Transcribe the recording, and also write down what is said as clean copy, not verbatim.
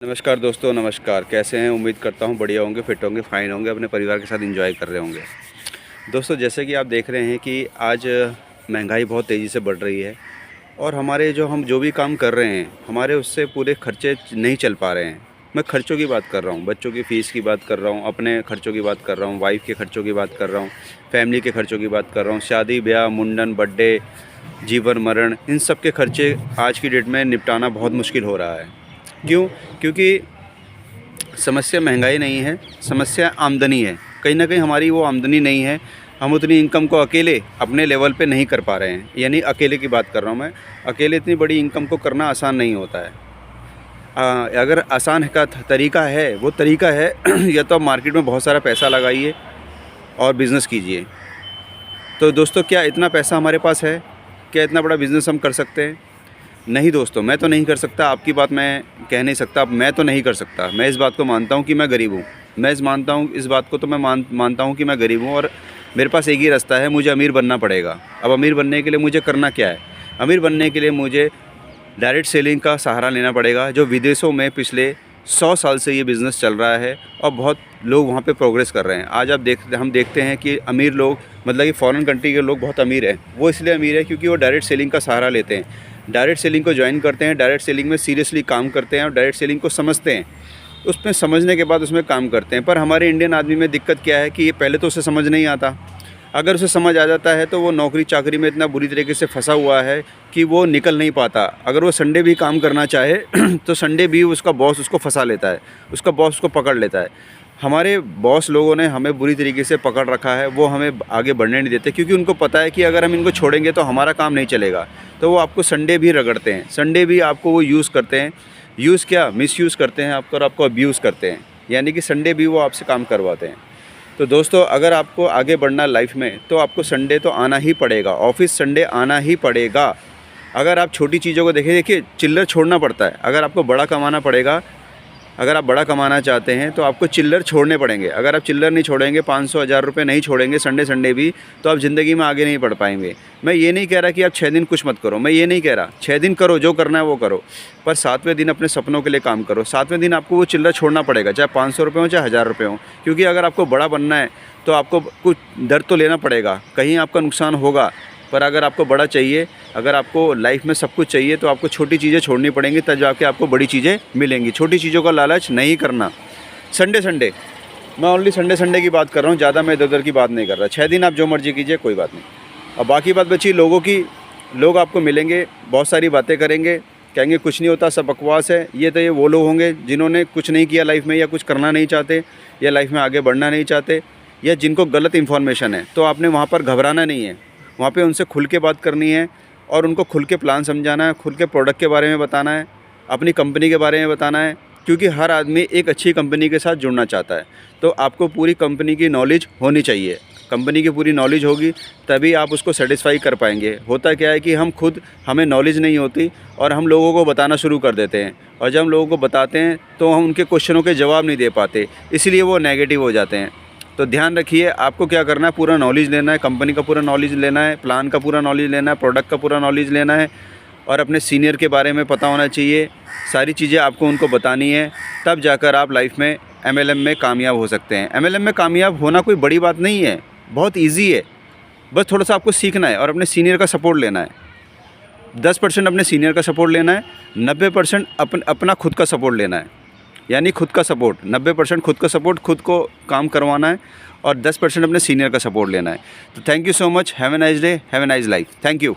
नमस्कार दोस्तों, नमस्कार। कैसे हैं? उम्मीद करता हूँ बढ़िया होंगे, फिट होंगे, फाइन होंगे, अपने परिवार के साथ एंजॉय कर रहे होंगे। दोस्तों, जैसे कि आप देख रहे हैं कि आज महंगाई बहुत तेज़ी से बढ़ रही है और हमारे हम जो भी काम कर रहे हैं, हमारे उससे पूरे खर्चे नहीं चल पा रहे हैं। मैं खर्चों की बात कर रहा हूँ, बच्चों की फ़ीस की बात कर रहा हूँ, अपने खर्चों की बात कर रहा हूँ, वाइफ़ के खर्चों की बात कर रहा हूँ, फैमिली के खर्चों की बात कर रहा हूँ, शादी ब्याह, मुंडन, बर्थडे, जीवन मरण, इन सब के खर्चे आज की डेट में निपटाना बहुत मुश्किल हो रहा है। क्यों? क्योंकि समस्या महंगाई नहीं है, समस्या आमदनी है। कहीं न कहीं हमारी वो आमदनी नहीं है, हम उतनी इनकम को अकेले अपने लेवल पे नहीं कर पा रहे हैं। यानी अकेले की बात कर रहा हूँ मैं, अकेले इतनी बड़ी इनकम को करना आसान नहीं होता है। अगर आसान का तरीका है, वो तरीका है या तो आप मार्केट में बहुत सारा पैसा लगाइए और बिज़नेस कीजिए। तो दोस्तों, क्या इतना पैसा हमारे पास है? क्या इतना बड़ा बिज़नेस हम कर सकते हैं? नहीं दोस्तों, मैं तो नहीं कर सकता। आपकी बात मैं कह नहीं सकता, मैं तो नहीं कर सकता। मैं इस बात को मानता हूँ कि मैं गरीब हूँ। मैं मानता हूँ इस बात को, तो मैं मानता हूँ कि मैं गरीब हूँ और मेरे पास एक ही रास्ता है, मुझे अमीर बनना पड़ेगा। अब अमीर बनने के लिए मुझे करना क्या है? अमीर बनने के लिए मुझे डायरेक्ट सेलिंग का सहारा लेना पड़ेगा, जो विदेशों में पिछले 100 साल से ये बिज़नेस चल रहा है और बहुत लोग वहाँ पे प्रोग्रेस कर रहे हैं। आज हम देखते हैं कि अमीर लोग, मतलब कि फ़ॉरेन कंट्री के लोग बहुत अमीर हैं। वो इसलिए अमीर है क्योंकि वो डायरेक्ट सेलिंग का सहारा लेते हैं, डायरेक्ट सेलिंग को ज्वाइन करते हैं, डायरेक्ट सेलिंग में सीरियसली काम करते हैं और डायरेक्ट सेलिंग को समझते हैं। उसमें समझने के बाद उसमें काम करते हैं। पर हमारे इंडियन आदमी में दिक्कत क्या है कि ये पहले तो उसे समझ नहीं आता। अगर उसे समझ आ जाता है तो वो नौकरी चाकरी में इतना बुरी तरीके से फंसा हुआ है कि वो निकल नहीं पाता। अगर वो संडे भी काम करना चाहे तो संडे भी उसका बॉस उसको फंसा लेता है, उसका बॉस उसको पकड़ लेता है। हमारे बॉस लोगों ने हमें बुरी तरीके से पकड़ रखा है, वो हमें आगे बढ़ने नहीं देते क्योंकि उनको पता है कि अगर हम इनको छोड़ेंगे तो हमारा काम नहीं चलेगा। तो वो आपको संडे भी रगड़ते हैं, संडे भी आपको वो यूज़ करते हैं। यूज़ क्या, मिसयूज़ करते हैं आपको और आपको अब्यूज़ करते हैं। यानी कि संडे भी वो आपसे काम करवाते हैं। तो दोस्तों, अगर आपको आगे बढ़ना लाइफ में तो आपको संडे तो आना ही पड़ेगा, ऑफिस संडे आना ही पड़ेगा। अगर आप छोटी चीज़ों को देखिए चिल्लर छोड़ना पड़ता है। अगर आपको बड़ा कमाना पड़ेगा, अगर आप बड़ा कमाना चाहते हैं तो आपको चिल्लर छोड़ने पड़ेंगे। अगर आप चिल्लर नहीं छोड़ेंगे, 500 हज़ार रुपये नहीं छोड़ेंगे संडे भी, तो आप ज़िंदगी में आगे नहीं बढ़ पाएंगे। मैं ये नहीं कह रहा कि आप 6 दिन कुछ मत करो, मैं ये नहीं कह रहा। 6 दिन करो, जो करना है वो करो, पर 7वें दिन अपने सपनों के लिए काम करो। 7वें दिन आपको वो चिल्लर छोड़ना पड़ेगा, चाहे 500 रुपये हो, चाहे 1000 रुपये हो। क्योंकि अगर आपको बड़ा बनना है तो आपको कुछ दर्द तो लेना पड़ेगा, कहीं आपका नुकसान होगा। पर अगर आपको बड़ा चाहिए, अगर आपको लाइफ में सब कुछ चाहिए, तो आपको छोटी चीज़ें छोड़नी पड़ेंगी, तब जाके आपको बड़ी चीज़ें मिलेंगी। छोटी चीज़ों का लालच नहीं करना। संडे मैं ओनली संडे की बात कर रहा हूँ, ज़्यादा मैं इधर-उधर की बात नहीं कर रहा। 6 दिन आप जो मर्ज़ी कीजिए, कोई बात नहीं। और बाकी बात बची लोगों की। लोग आपको मिलेंगे, बहुत सारी बातें करेंगे, कहेंगे कुछ नहीं होता, सब बकवास है। ये तो वो लोग होंगे जिन्होंने कुछ नहीं किया लाइफ में, या कुछ करना नहीं चाहते, या लाइफ में आगे बढ़ना नहीं चाहते, या जिनको गलत इन्फॉर्मेशन है। तो आपने वहाँ पर घबराना नहीं है, वहाँ पे उनसे खुल के बात करनी है और उनको खुल के प्लान समझाना है, खुल के प्रोडक्ट के बारे में बताना है, अपनी कंपनी के बारे में बताना है। क्योंकि हर आदमी एक अच्छी कंपनी के साथ जुड़ना चाहता है, तो आपको पूरी कंपनी की नॉलेज होनी चाहिए। कंपनी की पूरी नॉलेज होगी तभी आप उसको सेटिस्फाई कर पाएंगे। होता क्या है कि हमें नॉलेज नहीं होती और हम लोगों को बताना शुरू कर देते हैं, और जब हम लोगों को बताते हैं तो हम उनके क्वेश्चनों के जवाब नहीं दे पाते, इसलिए वो नेगेटिव हो जाते हैं। तो ध्यान रखिए, आपको क्या करना है, पूरा नॉलेज लेना है, कंपनी का पूरा नॉलेज लेना है, प्लान का पूरा नॉलेज लेना है, प्रोडक्ट का पूरा नॉलेज लेना है, और अपने सीनियर के बारे में पता होना चाहिए। सारी चीज़ें आपको उनको बतानी है, तब जाकर आप लाइफ में MLM में कामयाब हो सकते हैं। MLM में कामयाब होना कोई बड़ी बात नहीं है, बहुत ईजी है। बस थोड़ा सा आपको सीखना है और अपने सीनियर का सपोर्ट लेना है। 10% अपने सीनियर का सपोर्ट लेना है, 90% अपना खुद का सपोर्ट लेना है। यानी खुद का सपोर्ट, 90% खुद का सपोर्ट, खुद को काम करवाना है, और 10% अपने सीनियर का सपोर्ट लेना है। तो thank you so much, have a nice day, have a nice life. Thank you.